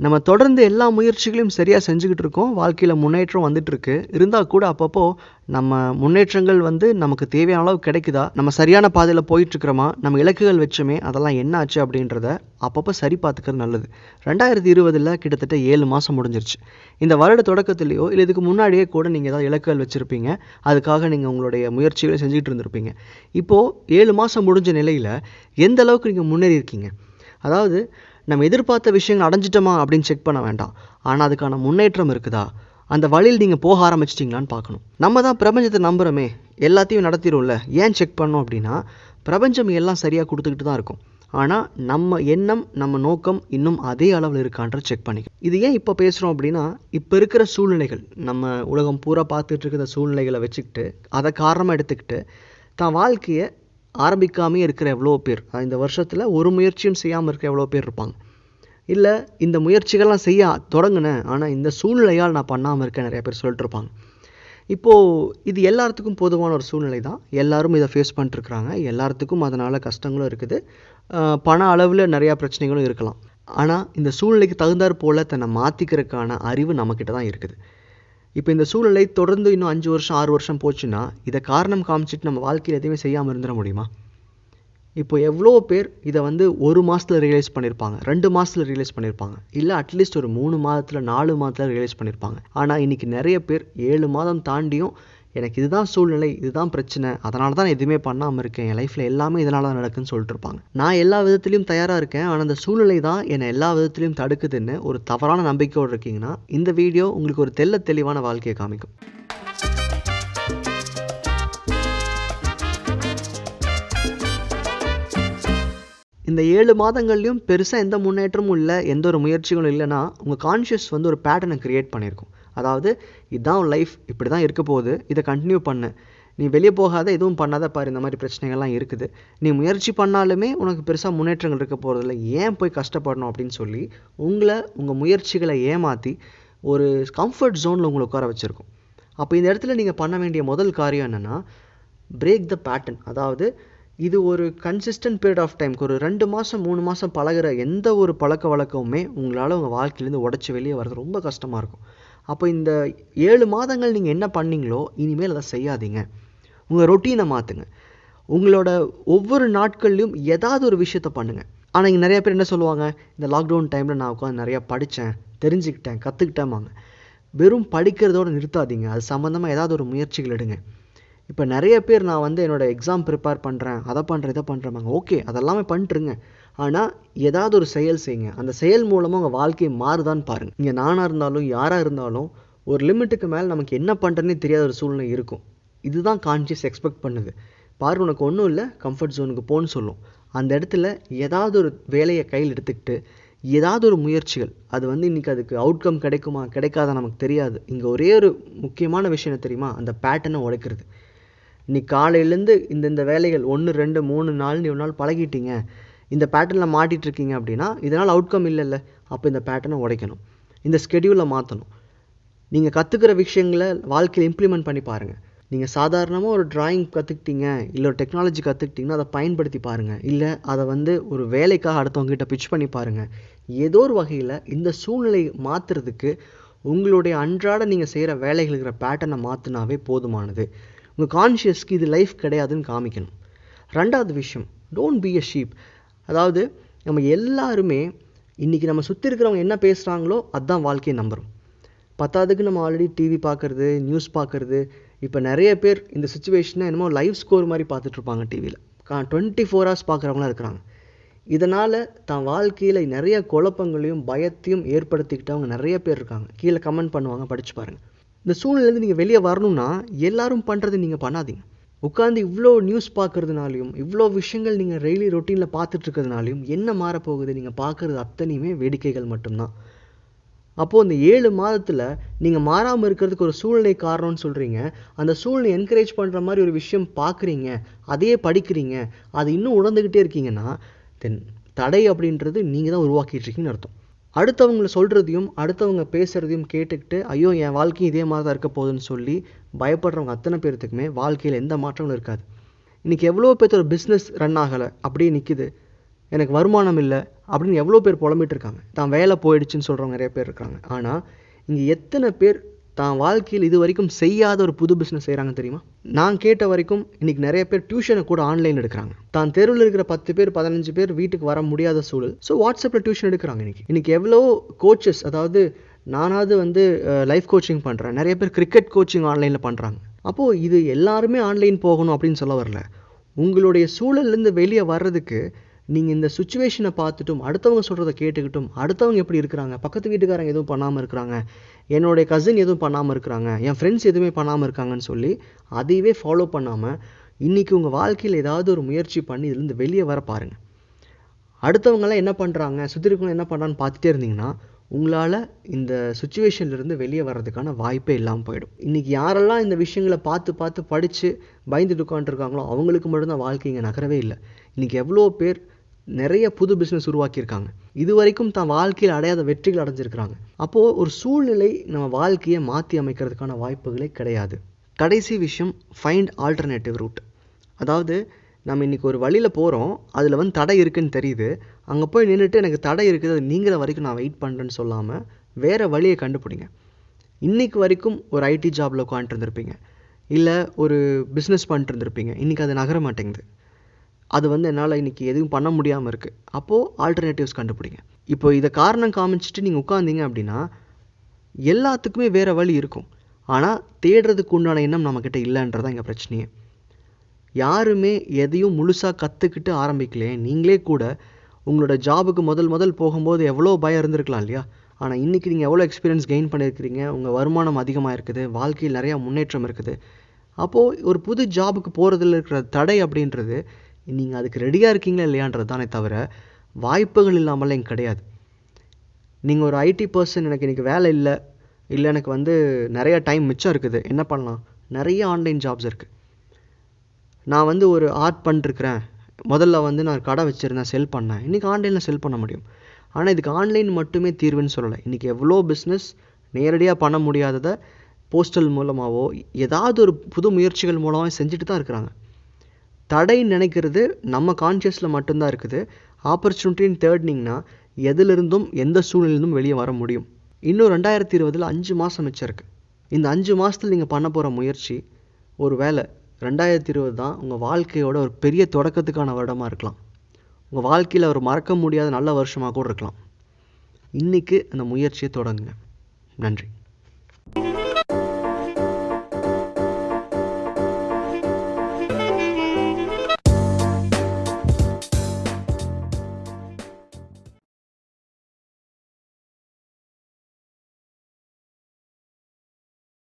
நம்ம தொடர்ந்து எல்லா முயற்சிகளையும் சரியாக செஞ்சுக்கிட்டு இருக்கோம், வாழ்க்கையில் முன்னேற்றம் வந்துட்டுருக்கு. இருந்தால் கூட அப்பப்போ நம்ம முன்னேற்றங்கள் நமக்கு தேவையான அளவு கிடைக்குதா, நம்ம சரியான பாதையில் போயிட்டுருக்கிறோமா, நம்ம இலக்குகள் வச்சோமே அதெல்லாம் என்ன ஆச்சு அப்படின்றத அப்பப்போ சரி பார்த்துக்கிறது நல்லது. 2020 கிட்டத்தட்ட 7 மாதம் முடிஞ்சிருச்சு. இந்த வருட தொடக்கத்துலேயோ இல்லை இதுக்கு முன்னாடியே கூட நீங்கள் ஏதாவது இலக்குகள் வச்சுருப்பீங்க, அதுக்காக நீங்கள் உங்களுடைய முயற்சிகளை செஞ்சுக்கிட்டு இருந்திருப்பீங்க. இப்போது 7 மாதம் முடிஞ்ச நிலையில் எந்த அளவுக்கு நீங்கள் முன்னேறி இருக்கீங்க, அதாவது நம்ம எதிர்பார்த்த விஷயங்கள் அடைஞ்சிட்டோமா அப்படின்னு செக் பண்ண வேண்டாம், ஆனால் அதுக்கான முன்னேற்றம் இருக்குதா, அந்த வழியில் நீங்கள் போக ஆரம்பிச்சிட்டிங்களான்னு பார்க்கணும். நம்ம தான் பிரபஞ்சத்தை நம்புகிறோமே, எல்லாத்தையும் நடத்திடும்ல, ஏன் செக் பண்ணோம் அப்படின்னா பிரபஞ்சம் எல்லாம் சரியாக கொடுத்துக்கிட்டு தான் இருக்கும். ஆனால் நம்ம எண்ணம், நம்ம நோக்கம் இன்னும் அதே அளவில் இருக்கான்ற செக் பண்ணிக்கணும். இது ஏன் இப்போ பேசுகிறோம் அப்படின்னா, இப்போ இருக்கிற சூழ்நிலைகள், நம்ம உலகம் பூரா பார்த்துட்டு இருக்கிற சூழ்நிலைகளை வச்சுக்கிட்டு அதை காரணமாக எடுத்துக்கிட்டு தான் வாழ்க்கையை ஆரம்பிக்காமே இருக்கிற எவ்வளோ பேர், இந்த வருஷத்தில் ஒரு முயற்சியும் செய்யாமல் இருக்க எவ்வளோ பேர் இருப்பாங்க. இல்லை இந்த முயற்சிகள்லாம் செய்ய தொடங்கினேன், ஆனால் இந்த சூழ்நிலையால் நான் பண்ணாமல் இருக்கேன் நிறைய பேர் சொல்லிட்டு இருப்பாங்க. இப்போது இது எல்லாத்துக்கும் பொதுவான ஒரு சூழ்நிலை தான், எல்லாரும் இதை ஃபேஸ் பண்ணிட்டுருக்குறாங்க, எல்லாத்துக்கும் அதனால் கஷ்டங்களும் இருக்குது, பண அளவில் நிறையா பிரச்சனைகளும் இருக்கலாம். ஆனால் இந்த சூழ்நிலைக்கு தகுந்தாற் போல் தன்னை மாற்றிக்கிறதுக்கான அறிவு நம்மக்கிட்ட தான் இருக்குது. இப்போ இந்த சூழ்நிலை தொடர்ந்து இன்னும் 5 வருஷம் 6 வருஷம் போச்சுன்னா இதை காரணம் காமிச்சிட்டு நம்ம வாழ்க்கையில் எதுவுமே செய்யாமல் இருந்துட முடியுமா? இப்போ எவ்வளோ பேர் இதை 1 மாதத்தில் ரியலைஸ் பண்ணியிருப்பாங்க, 2 மாதத்தில் ரியலைஸ் பண்ணியிருப்பாங்க, இல்லை அட்லீஸ்ட் ஒரு 3 மாதத்தில் 4 மாதத்தில் ரியலைஸ் பண்ணியிருப்பாங்க. ஆனால் இன்றைக்கி நிறைய பேர் 7 மாதம் தாண்டியும் எனக்கு இதுதான் சூழ்நிலை, இதுதான் பிரச்சனை, அதனால தான் நான் எதுவுமே பண்ணாமல் இருக்கேன், என் லைஃப்பில் எல்லாமே இதனால தான் நடக்குதுன்னு சொல்லிட்டு இருப்பாங்க. நான் எல்லா விதத்துலையும் தயாராக இருக்கேன், ஆனால் அந்த சூழ்நிலை தான் என்னை எல்லா விதத்துலையும் தடுக்குதுன்னு ஒரு தவறான நம்பிக்கையோடு இருக்கீங்கன்னா இந்த வீடியோ உங்களுக்கு ஒரு தெளிவான வாழ்க்கையை காமிக்கும். இந்த 7 மாதங்கள்லையும் பெருசாக எந்த முன்னேற்றமும் இல்லை, எந்த ஒரு முயற்சிகளும் இல்லைன்னா உங்கள் கான்ஷியஸ் ஒரு பேட்டர்னை க்ரியேட் பண்ணியிருக்கும். அதாவது இதுதான் லைஃப், இப்படி தான் இருக்க போகுது, இதை கண்டினியூ பண்ணு, நீ வெளியே போகாத, எதுவும் பண்ணாத பாரு, இந்த மாதிரி பிரச்சனைகள்லாம் இருக்குது, நீ முயற்சி பண்ணாலுமே உனக்கு பெருசாக முன்னேற்றங்கள் இருக்க போகிறதில்ல, ஏன் போய் கஷ்டப்படணும் அப்படின்னு சொல்லி உங்கள் முயற்சிகளை ஏமாற்றி ஒரு கம்ஃபர்ட் ஜோனில் உங்களை உட்கார வச்சுருக்கும். அப்போ இந்த இடத்துல நீங்கள் பண்ண வேண்டிய முதல் காரியம் என்னென்னா பிரேக் த பேட்டர்ன். அதாவது இது ஒரு கன்சிஸ்டன்ட் பீரியட் ஆஃப் டைமுக்கு ஒரு 2 மாதம் 3 மாதம் பழகிற எந்த ஒரு பழக்க வழக்கமுமே உங்களால் உங்கள் வாழ்க்கையிலேருந்து உடச்சி வெளியே வர்றது ரொம்ப கஷ்டமாக இருக்கும். அப்போ இந்த 7 மாதங்கள் நீங்கள் என்ன பண்ணீங்களோ இனிமேல் அதை செய்யாதீங்க. உங்கள் ரொட்டீனை மாற்றுங்க. உங்களோட ஒவ்வொரு நாட்கள்லையும் ஏதாவது ஒரு விஷயத்த பண்ணுங்கள். ஆனால் இங்கே நிறைய பேர் என்ன சொல்லுவாங்க, இந்த லாக்டவுன் டைமில் நான் உட்காந்து நிறையா படித்தேன், தெரிஞ்சுக்கிட்டேன், கற்றுக்கிட்டேமாங்க. வெறும் படிக்கிறதோடு நிறுத்தாதீங்க, அது சம்மந்தமாக ஏதாவது ஒரு முயற்சிகள் எடுங்க. இப்போ நிறைய பேர் நான் என்னோடய எக்ஸாம் ப்ரிப்பேர் பண்ணுறேன், அதை பண்ணுறேன், இதை பண்ணுறேமாங்க. ஓகே, அதெல்லாமே பண்ணிட்டுருங்க, ஆனால் ஏதாவது ஒரு செயல் செய்யுங்க. அந்த செயல் மூலமாக உங்கள் வாழ்க்கை மாறுதான்னு பாருங்கள். இங்கே நானாக இருந்தாலும் யாராக இருந்தாலும் ஒரு லிமிட்டுக்கு மேலே நமக்கு என்ன பண்ணுறதுனே தெரியாத ஒரு சூழ்நிலை இருக்கும். இதுதான் கான்ஷியஸ் எக்ஸ்பெக்ட் பண்ணுது. பாரு, உனக்கு ஒன்றும் இல்லை, கம்ஃபர்ட் ஜோனுக்கு போன்னு சொல்லும். அந்த இடத்துல ஏதாவது ஒரு வேலையை கையில் எடுத்துக்கிட்டு ஏதாவது ஒரு முயற்சிகள், அது இன்றைக்கி அதுக்கு அவுட்கம் கிடைக்குமா கிடைக்காத நமக்கு தெரியாது. இங்கே ஒரே ஒரு முக்கியமான விஷயம் என்ன தெரியுமா, அந்த பேட்டர்னை உடைக்கிறது. இன்னைக்கு காலையிலேருந்து இந்த வேலைகள் 1 2 3 4 ஒரு நாள் பழகிட்டீங்க, இந்த பேட்டர்னில் மாட்டிகிட்ருக்கீங்க அப்படின்னா இதனால் அவுட்கம் இல்லைல்ல. அப்போ இந்த பேட்டர்னை உடைக்கணும், இந்த ஸ்கெடியூலை மாற்றணும். நீங்கள் கற்றுக்கிற விஷயங்களை வாழ்க்கையில் இம்ப்ளிமெண்ட் பண்ணி பாருங்கள். நீங்கள் சாதாரணமாக ஒரு டிராயிங் கற்றுக்கிட்டீங்க, இல்லை ஒரு டெக்னாலஜி கற்றுக்கிட்டிங்கன்னா அதை பயன்படுத்தி பாருங்கள். இல்லை அதை ஒரு வேலைக்காக அடுத்தவங்ககிட்ட பிச் பண்ணி பாருங்கள். ஏதோ ஒரு வகையில் இந்த சூழ்நிலை மாற்றுறதுக்கு உங்களுடைய அன்றாட நீங்கள் செய்கிற வேலைகள் இருக்கிற பேட்டர்னை மாற்றினாவே போதுமானது. உங்கள் கான்ஷியஸ்க்கு இது லைஃப் கிடையாதுன்னு காமிக்கணும். 2வது விஷயம், டோன்ட் பி எ ஷீப். அதாவது நம்ம எல்லாருமே இன்றைக்கி நம்ம சுற்றி இருக்கிறவங்க என்ன பேசுகிறாங்களோ அதுதான் வாழ்க்கையை நம்புகிறோம். 10ஆவதுக்கு நம்ம ஆல்ரெடி டிவி பார்க்குறது, நியூஸ் பார்க்குறது. இப்போ நிறைய பேர் இந்த சுச்சுவேஷனை என்னமோ லைவ் ஸ்கோர் மாதிரி பார்த்துட்ருப்பாங்க டிவியில். 24 hours பார்க்குறவங்களாம் இருக்கிறாங்க. இதனால் தான் வாழ்க்கையில் நிறைய குழப்பங்களையும் பயத்தையும் ஏற்படுத்திக்கிட்டவங்க நிறைய பேர் இருக்காங்க. கீழே கமெண்ட் பண்ணுவாங்க, படித்து பாருங்கள். இந்த சூழ்நிலேருந்து நீங்கள் வெளியே வரணும்னா எல்லாரும் பண்ணுறது நீங்கள் பண்ணாதீங்க. உட்காந்து இவ்வளோ நியூஸ் பார்க்குறதுனாலையும் இவ்வளோ விஷயங்கள் நீங்கள் டெய்லி ரொட்டீனில் பார்த்துட்ருக்கிறதுனாலையும் என்ன மாறப்போகுது? நீங்கள் பார்க்குறது அத்தனையுமே வேடிக்கைகள் மட்டும்தான். அப்போது இந்த 7 மாதத்தில் நீங்கள் மாறாமல் இருக்கிறதுக்கு ஒரு சூழ்நிலை காரணம்னு சொல்கிறீங்க. அந்த சூழ்நிலை என்கரேஜ் பண்ணுற மாதிரி ஒரு விஷயம் பார்க்குறீங்க, அதையே படிக்கிறீங்க, அது இன்னும் உணர்ந்துக்கிட்டே இருக்கீங்கன்னா தென் தடை அப்படின்றது நீங்கள் தான் உருவாக்கிட்டு இருக்கீங்கன்னு அர்த்தம். அடுத்தவங்களை சொல்கிறதையும் அடுத்தவங்க பேசுகிறதையும் கேட்டுக்கிட்டு ஐயோ என் வாழ்க்கையும் இதே மாதிரி தான் இருக்க போகுதுன்னு சொல்லி பயப்படுறவங்க அத்தனை பேர்த்துக்குமே வாழ்க்கையில் எந்த மாற்றங்களும் இருக்காது. இன்றைக்கி எவ்வளோ பேர்த்து ஒரு பிஸ்னஸ் ரன் ஆகலை, அப்படியே நிற்கிது. எனக்கு வருமானம் இல்லை அப்படின்னு எவ்வளோ பேர் புலம்பிட்டு இருக்காங்க. தான் வேலை போயிடுச்சுன்னு சொல்கிறவங்க நிறைய பேர் இருக்காங்க. ஆனால் இங்கே எத்தனை பேர் தான் வாழ்க்கையில் இது வரைக்கும் செய்யாத ஒரு புது பிஸ்னஸ் செய்கிறாங்க தெரியுமா? நான் கேட்ட வரைக்கும் இன்றைக்கி நிறைய பேர் டியூஷனை கூட ஆன்லைன் எடுக்கிறாங்க. தான் தெருவில் இருக்கிற 10 பேர் 15 பேர் வீட்டுக்கு வர முடியாத சூழல். ஸோ வாட்ஸ்அப்பில் டியூஷன் எடுக்கிறாங்க. இன்றைக்கி எவ்வளோ கோச்சஸ், அதாவது நானாவது லைஃப் கோச்சிங் பண்ணுறேன், நிறைய பேர் கிரிக்கெட் கோச்சிங் ஆன்லைனில் பண்ணுறாங்க. அப்போது இது எல்லாருமே ஆன்லைன் போகணும் அப்படின்னு சொல்ல வரல. உங்களுடைய சூழல்லேருந்து வெளியே வர்றதுக்கு நீங்கள் இந்த சுச்சுவேஷனை பார்த்துட்டும் அடுத்தவங்க சொல்கிறத கேட்டுக்கிட்டும் அடுத்தவங்க எப்படி இருக்கிறாங்க, பக்கத்து வீட்டுக்காரங்க எதுவும் பண்ணாமல் இருக்கிறாங்க, என்னுடைய கசின் எதுவும் பண்ணாமல் இருக்கிறாங்க, என் ஃப்ரெண்ட்ஸ் எதுவுமே பண்ணாமல் இருக்காங்கன்னு சொல்லி அதையவே ஃபாலோ பண்ணாமல் இன்றைக்கி உங்கள் வாழ்க்கையில் ஏதாவது ஒரு முயற்சி பண்ணி இதுலேருந்து வெளியே வர பாருங்கள். அடுத்தவங்களாம் என்ன பண்ணுறாங்க, சுற்றி இருக்கவங்க என்ன பண்ணுறான்னு பார்த்துட்டே இருந்தீங்கன்னா உங்களால் இந்த சுச்சுவேஷன்லேருந்து வெளியே வர்றதுக்கான வாய்ப்பே இல்லாமல் போயிடும். இன்றைக்கி யாரெல்லாம் இந்த விஷயங்களை பார்த்து படித்து பயந்துட்டு உட்காந்துருக்காங்களோ அவங்களுக்கு மட்டும்தான் வாழ்க்கை இங்கே நகரவே இல்லை. இன்றைக்கி எவ்வளோ பேர் நிறைய புது பிஸ்னஸ் உருவாக்கியிருக்காங்க, இது வரைக்கும் தான் வாழ்க்கையில் அடையாத வெற்றிகள் அடைஞ்சிருக்கிறாங்க. அப்போது ஒரு சூழ்நிலை நம்ம வாழ்க்கையை மாற்றி அமைக்கிறதுக்கான வாய்ப்புகளே கிடையாது. கடைசி விஷயம், ஃபைண்ட் ஆல்டர்னேட்டிவ் ரூட். அதாவது நம்ம இன்றைக்கி ஒரு வழியில் போகிறோம், அதில் தடை இருக்குதுன்னு தெரியுது, அங்கே போய் நின்றுட்டு எனக்கு தடை இருக்குது அது நீங்கிற வரைக்கும் நான் வெயிட் பண்ணுறேன்னு சொல்லாமல் வேறு வழியை கண்டுபிடிங்க. இன்றைக்கு வரைக்கும் ஒரு ஐடி ஜாபில் உட்காந்துட்டு இருந்திருப்பீங்க, இல்லை ஒரு பிஸ்னஸ் பண்ணிட்டு இருந்திருப்பீங்க, இன்றைக்கி அது நகர மாட்டேங்குது, அது என்னால் இன்றைக்கி எதுவும் பண்ண முடியாமல் இருக்குது. அப்போது ஆல்டர்னேட்டிவ்ஸ் கண்டுபிடிங்க. இப்போ இதை காரணம் காமிச்சிட்டு நீங்கள் உட்காந்திங்க அப்படின்னா எல்லாத்துக்குமே வேறு வழி இருக்கும். ஆனால் தேடுறதுக்கு உண்டான எண்ணம் நம்மக்கிட்ட இல்லைன்றதான் இங்கே பிரச்சனையே. யாருமே எதையும் முழுசாக கற்றுக்கிட்டு ஆரம்பிக்கலையே. நீங்களே கூட உங்களோட ஜாபுக்கு முதல் போகும்போது எவ்வளோ பயம் இருந்திருக்கலாம் இல்லையா? ஆனால் இன்றைக்கி நீங்கள் எவ்வளோ எக்ஸ்பீரியன்ஸ் கெயின் பண்ணியிருக்கிறீங்க, உங்கள் வருமானம் அதிகமாக இருக்குது, வாழ்க்கையில் நிறையா முன்னேற்றம் இருக்குது. அப்போது ஒரு புது ஜாபுக்கு போகிறதுல இருக்கிற தடை அப்படின்றது நீங்கள் அதுக்கு ரெடியாக இருக்கீங்களா இல்லையான்றது தானே தவிர வாய்ப்புகள் இல்லாமலாம் இங்கே கிடையாது. நீங்கள் ஒரு ஐடி பர்சன், எனக்கு இன்றைக்கி வேலை இல்லை, எனக்கு நிறையா டைம் மிச்சம் இருக்குது, என்ன பண்ணலாம்? நிறைய ஆன்லைன் ஜாப்ஸ் இருக்குது. நான் ஒரு ஆர்ட் பண்ணிருக்கிறேன், முதல்ல நான் கடை வச்சுருந்தேன், செல் பண்ணேன், இன்றைக்கி ஆன்லைனில் செல் பண்ண முடியும். ஆனால் இதுக்கு ஆன்லைன் மட்டுமே தீர்வுன்னு சொல்லலை. இன்றைக்கி எவ்வளோ பிஸ்னஸ் நேரடியாக பண்ண முடியாததை போஸ்டல் மூலமாகவோ ஏதாவது ஒரு புது முயற்சிகள் மூலமாக செஞ்சுட்டு தான் இருக்கிறாங்க. தடைன்னு நினைக்கிறது நம்ம கான்ஷியஸில் மட்டும்தான் இருக்குது. ஆப்பர்ச்சுனிட்டின்னு தேடினீங்கன்னா எதிலிருந்தும் எந்த சூழ்நிலையிலிருந்தும் வெளியே வர முடியும். இன்னும் 2020 5 மாதம் மிச்சம் இருக்குது. இந்த 5 மாதத்தில் நீங்கள் பண்ண போகிற முயற்சி, ஒரு வேளை 2020 தான் உங்கள் வாழ்க்கையோட ஒரு பெரிய தொடக்கத்துக்கான வருடமாக இருக்கலாம். உங்கள் வாழ்க்கையில் ஒரு மறக்க முடியாத நல்ல வருஷமாக கூட இருக்கலாம். இன்றைக்கி அந்த முயற்சியை தொடங்குங்க. நன்றி.